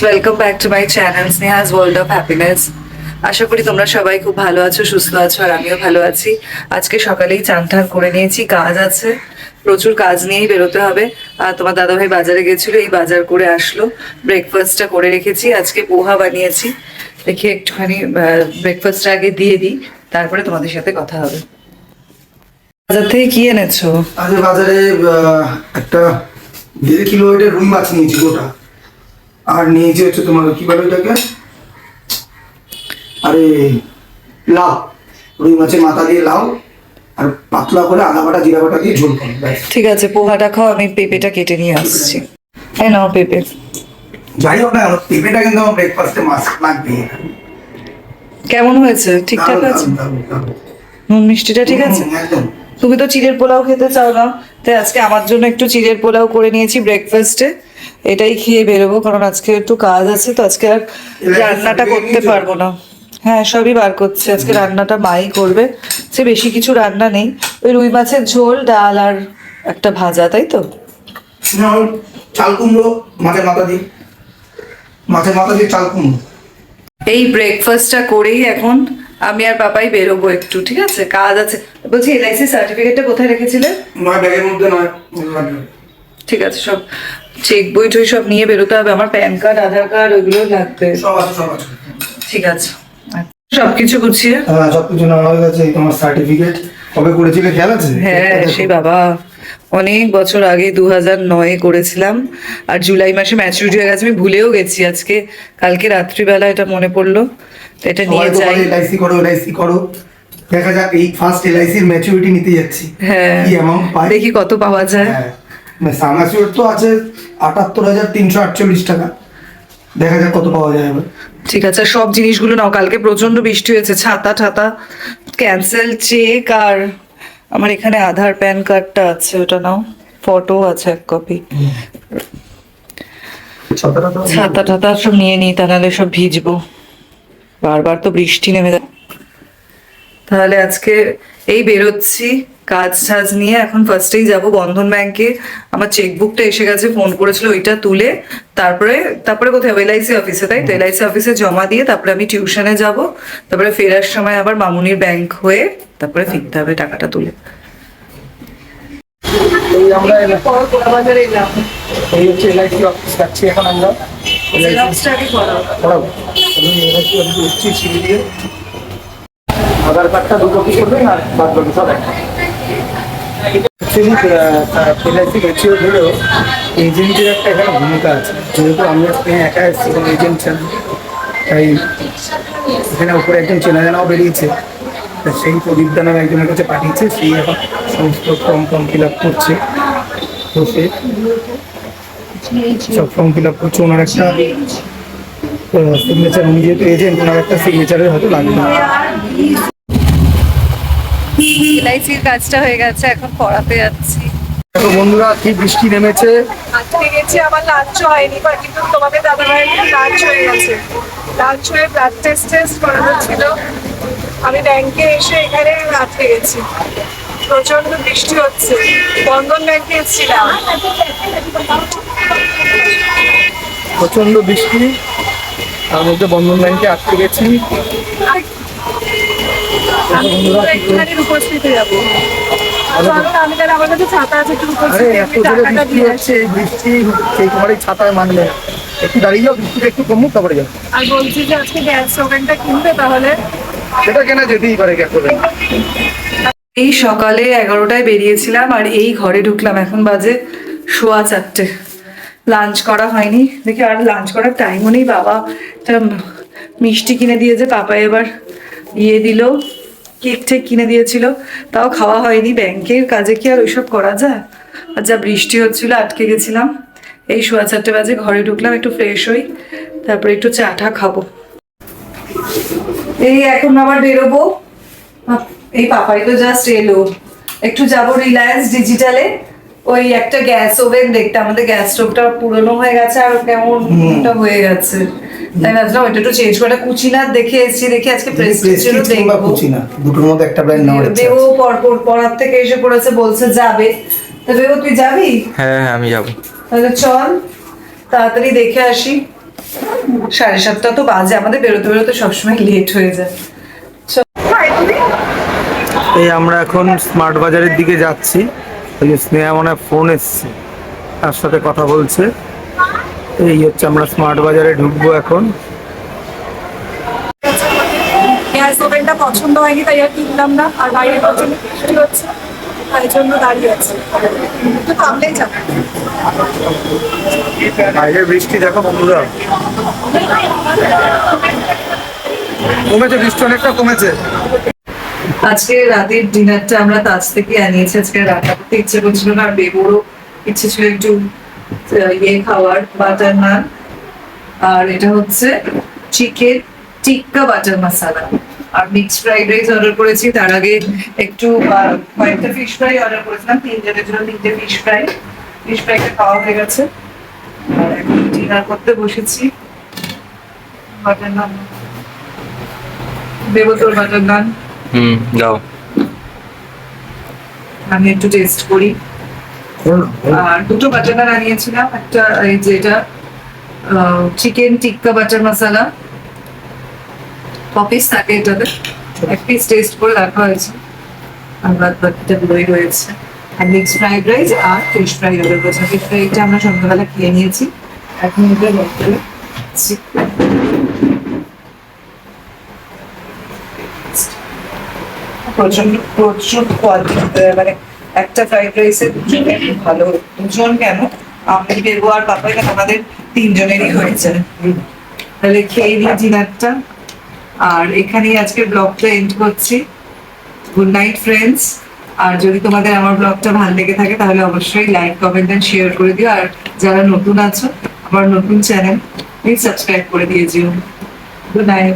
Welcome back to my channel Sneha's world of happiness. আশা করি তোমরা সবাই খুব ভালো আছো, সুস্থ আছো, আর আমিও ভালো আছি। আজকে সকালেই চান টান করে নিয়েছি, কাজ আছে, প্রচুর কাজ নিয়েই বেরোতে হবে। আর তোমার দাদাভাই বাজারে গেছিল, এই বাজার করে আসলো। ব্রেকফাস্টটা করে রেখেছি, আজকে পোহা বানিয়েছি। দেখি একটুখানি ব্রেকফাস্টটা আগে দিয়ে দিই, তারপরে তোমাদের সাথে কথা হবে। বাজার থেকে কি এনেছো? আজ বাজারে একটা 1.5 কিলো ওয়েটের রুই মাছ নিয়েছি গোটা, আর নিয়েছি হচ্ছে তোমার কি বলে ওইটাকে, আরে লাউ, রুই মাছের মাথা দিয়ে লাউ, আর পাতলা করে আদা বাটা জিরা বাটা দিয়ে ঝোল করো। ঠিক আছে, পোহাটা খাও, আমি পেঁপেটা কেটে নিয়ে আসছি। হ্যাঁ নাও পেঁপে। যাই হোক না, পেঁপেটা কিন্তু আমার ব্রেকফাস্টে মাছ লাগবে। কেমন হয়েছে? ঠিকঠাক আছে? নুন মিষ্টিটা ঠিক আছে? একদম। তুমি তো চিড়ের পোলাও খেতে চাও না, তাই আজকে আমার জন্য একটু চিড়ের পোলাও করে নিয়েছি ব্রেকফাস্টে। এটাই খেয়ে বেরোবো, কারণ আজকে একটু কাজ আছে, তো আজকে আর রান্নাটা করতে পারবো না। হ্যাঁ, সবই বার করছে, আজকে রান্নাটা মাই করবে। সে বেশি কিছু রান্না নেই, ওই রুই মাছের ঝোল, ডাল আর একটা ভাজা, তাই তো? চাল কুমড়ো, মাছের মাথা দিয়ে, মাছের মাথা দিয়ে চাল কুমড়ো। এই ব্রেকফাস্টটা করেই এখন আমি আর পাপাই বেরোবো একটু, ঠিক আছে? কাজ আছে। বলছি, এলআইসি সার্টিফিকেটটা কোথায় রেখেছিলে? নয় ব্যাগের মধ্যে নয়। ঠিক আছে, সব চেক বই টই সব নিয়ে বেরোতে হবে। আমার প্যান কার্ড, আধার কার্ড, ওইগুলো লাগবে। সব আছে, সব আছে। ঠিক আছে, সবকিছু গুছিয়ে। হ্যাঁ, সবকিছু নেওয়া হয়ে গেছে। এই তোমার সার্টিফিকেট কবে করেছিলে খেয়াল আছে? হ্যাঁ, সেই বাবা অনেক বছর আগে 2009-এ করেছিলাম, আর জুলাই মাসে ম্যাচুরিটি হয়ে গেছে। আমি ভুলেও গেছি, আজকে কালকে রাত্রিবেলা এটা মনে পড়লো, তো এটা নিয়ে যাই। এলআইসি করো, এলআইসি করো, দেখা যাক। এই ফার্স্ট এলআইসির ম্যাচুরিটি নিতে যাচ্ছি। হ্যাঁ, কি অ্যামাউন্ট পাই, দেখি কত পাওয়া যায়। হ্যাঁ, সাম অ্যাসিওর তো আছে 78,348 টাকা। দেখা যাক কত পাওয়া যায় এবার। ঠিক আছে, সব জিনিসগুলো নাও। কালকে প্রচন্ড বৃষ্টি হয়েছে, ছাতা ঠাতা ক্যান্সেল, চেক, আর আমার এখানে আধার প্যান কার্ডটা আছে, ওটা নাও। ফটো আছে 1 কপি। ছাতা ঠাতা সব নিয়ে নিই, তা নাহলে সব ভিজবো। বারবার তো বৃষ্টি নেমে যায়। তাহলে আজকে এই বেরোচ্ছি কাজ সাজ নিয়ে। এখন ফার্স্টেই যাব বন্ধন ব্যাংকে। আমার চেকবুকটা এসে গেছে, ফোন করেছিল, ওইটা তুলে তারপরে তারপরে কোথায়? এলআইসি অফিসে, তাই তো? এলআইসি অফিসে জমা দিয়ে তারপরে আমি টিউশনে যাব। তারপরে ফেরার সময় আবার মামুনির ব্যাংক হয়ে তারপরে ফিরতে হবে টাকাটা তুলে। এই আমরা বাজারে এলাম। এই হচ্ছে এলআইসি অফিস যাচ্ছি এখন আমরা। করাবো এলআইসি অফিস উঠছি সিঁড়ি দিয়ে। আধার কার্ডটা 2 কপি করবেন, আর বাদ বাকি সব একটা। এলআইসি ম্যাচিওর হলেও এজেন্টের একটা এখানে ভূমিকা আছে। যেহেতু আমি একা এসেছি, কোনো এজেন্ট ছিলাম, তাই এখানে উপরে একজন চেনা জানাও বেরিয়েছে। সেই প্রদীপদা নামে একজনের কাছে পাঠিয়েছে, সেই এখন সমস্ত ফর্ম ফিল আপ করছে। তো সে সব ফর্ম ফিল আপ করছে। ওনার একটা সিগনেচার, উনি যেহেতু এজেন্ট, ওনার একটা সিগনেচারের হয়তো লাগবে। এলআইসির কাজটা হয়ে গেছে, এখন পড়াতে যাচ্ছি। তো বন্ধুরা, কি বৃষ্টি নেমেছে। আজকে গেছি, আমার লাঞ্চ হয়নি, কিন্তু তোমাদের দাদাভাইয়ের লাঞ্চ হয়ে গেছে। লাঞ্চ হয়ে ব্লাড টেস্ট করানো ছিল। আমি ব্যাংকে এসে এখানে আটকে গেছি, প্রচন্ড বৃষ্টি হচ্ছে। বন্ধন ব্যাংকে এসেছিলাম, প্রচন্ড বৃষ্টি, তার মধ্যে বন্ধন ব্যাংকে আটকে গেছি। উপস্থিত যাবো। আমি তাহলে আমার কাছে ছাতা আছে, আরে এত জোরে বৃষ্টি হচ্ছে, এই বৃষ্টি সেই তোমার এই ছাতায় মানলে একটু দাঁড়িয়ে যাও, বৃষ্টিটা একটু কমুক তারপরে যাও। আর বলছি যে আজকে গ্যাস ওভেনটা কিনবে, তাহলে সেটা কেনা যেতেই পারে গ্যাস ওভেন। এই সকালে 11টায় বেরিয়েছিলাম, আর এই ঘরে ঢুকলাম এখন বাজে 4:15। লাঞ্চ করা হয়নি, দেখি আর লাঞ্চ করার টাইমও নেই। বাবা একটা মিষ্টি কিনে দিয়েছে, পাপা এবার ইয়ে দিল, কেক টেক কিনে দিয়েছিল, তাও খাওয়া হয়নি। ব্যাংকের কাজে কি আর ওইসব করা যায়? আর যা বৃষ্টি হচ্ছিল, আটকে গেছিলাম। এই 4:15 বাজে ঘরে ঢুকলাম, একটু ফ্রেশ হই, তারপরে একটু চা টা খাবো। এই এখন আবার বেরোবো। এই পাপাই তো জাস্ট এলো, একটু যাবো রিলায়েন্স ডিজিটালে, ওই একটা গ্যাস ওভেন দেখতে। আমাদের গ্যাস স্টোভটা পুরনো হয়ে গেছে, আর কেমন হয়ে গেছে, তাই ভাবলাম ওইটা একটু চেঞ্জ করে। কুচিনার দেখে এসেছি, দেখি আজকে প্রেস্টিজেরও দেখবো। কুচিনা দুটোর মধ্যে একটা ব্র্যান্ড নেওয়ার ইচ্ছা আছে। দেবো পড়ার থেকে এসে পড়েছে, বলছে যাবে। তা দেবো, তুই যাবি? হ্যাঁ হ্যাঁ, আমি যাবো। তাহলে চল তাড়াতাড়ি দেখে আসি। 7:30 তো বাজে, আমাদের বেরোতে বেরোতে সবসময় লেট হয়ে যায়। এই আমরা এখন স্মার্ট বাজারের দিকে যাচ্ছি। ওই যে স্নেহা মনে হয় ফোন এসছে, তার সাথে কথা বলছে। এই হচ্ছে আমরা স্মার্ট বাজারে ঢুকবো এখন। গ্যাস ওভেনটা পছন্দ হয়নি, তাই আর কিনলাম না। আর বাইরে প্রচন্ড বৃষ্টি হচ্ছে, তাই জন্য দাঁড়িয়ে আছি। একটু থামলেই যাবে। বাইরের বৃষ্টি দেখো বন্ধুরা, কমেছে, বৃষ্টি অনেকটা কমেছে। আজকে রাতের ডিনারটা আমরা তাজ থেকে আনিয়েছি। আজকে রান্না করতে ইচ্ছে করছিল না, আর বেবোরও ইচ্ছে ছিল একটু ইয়ে খাওয়ার, বাটার নান। আর এটা হচ্ছে চিকেন টিক্কা বাটার মশালা। আর মিক্সড ফ্রাইড রাইস অর্ডার করেছি। তার আগে একটু কয়েকটা ফিশ ফ্রাই অর্ডার করেছিলাম, 3 জনের জন্য 3টে ফিশ ফ্রাই। ফিশ ফ্রাইটা খাওয়া হয়ে গেছে, আর এখন ডিনার করতে বসেছি। বাটার নান দেবো, তোর বাটার নান? যাও। আমি একটু টেস্ট করি। আর 2টো বাটার নান আনিয়েছিলাম, একটা এই যেটা চিকেন টিক্কা বাটার মশালা পপিস থাকে এটাতে, এক পিস টেস্ট করে রাখা হয়েছে। আর বাদ বাকিটা দই রয়েছে। আর মিক্সড ফ্রাইড রাইস আর ফিশ ফ্রাই অর্ডার করেছে। ফিশ ফ্রাইটা আমরা সন্ধ্যাবেলা খেয়ে নিয়েছি। এখন এটা প্রচন্ড প্রচুর কোয়ালিটি, মানে একটা ফ্রাইড রাইসের দুজনের ভালো, দুজন কেন, আমি বেরবো আর পাপা, কেন আমাদের 3 জনেরই হয়েছে। তাহলে খেয়ে নিই ডিনারটা, আর এখানেই আজকে ব্লগটা এন্ড করছি। Good night friends. আর যদি তোমাদের আমার ব্লগটা ভালো লেগে থাকে তাহলে অবশ্যই লাইক, কমেন্ট এন্ড শেয়ার করে দিও। আর যারা নতুন আছো, আমার নতুন চ্যানেল, প্লিজ সাবস্ক্রাইব করে দিয়ে যেও। Good night.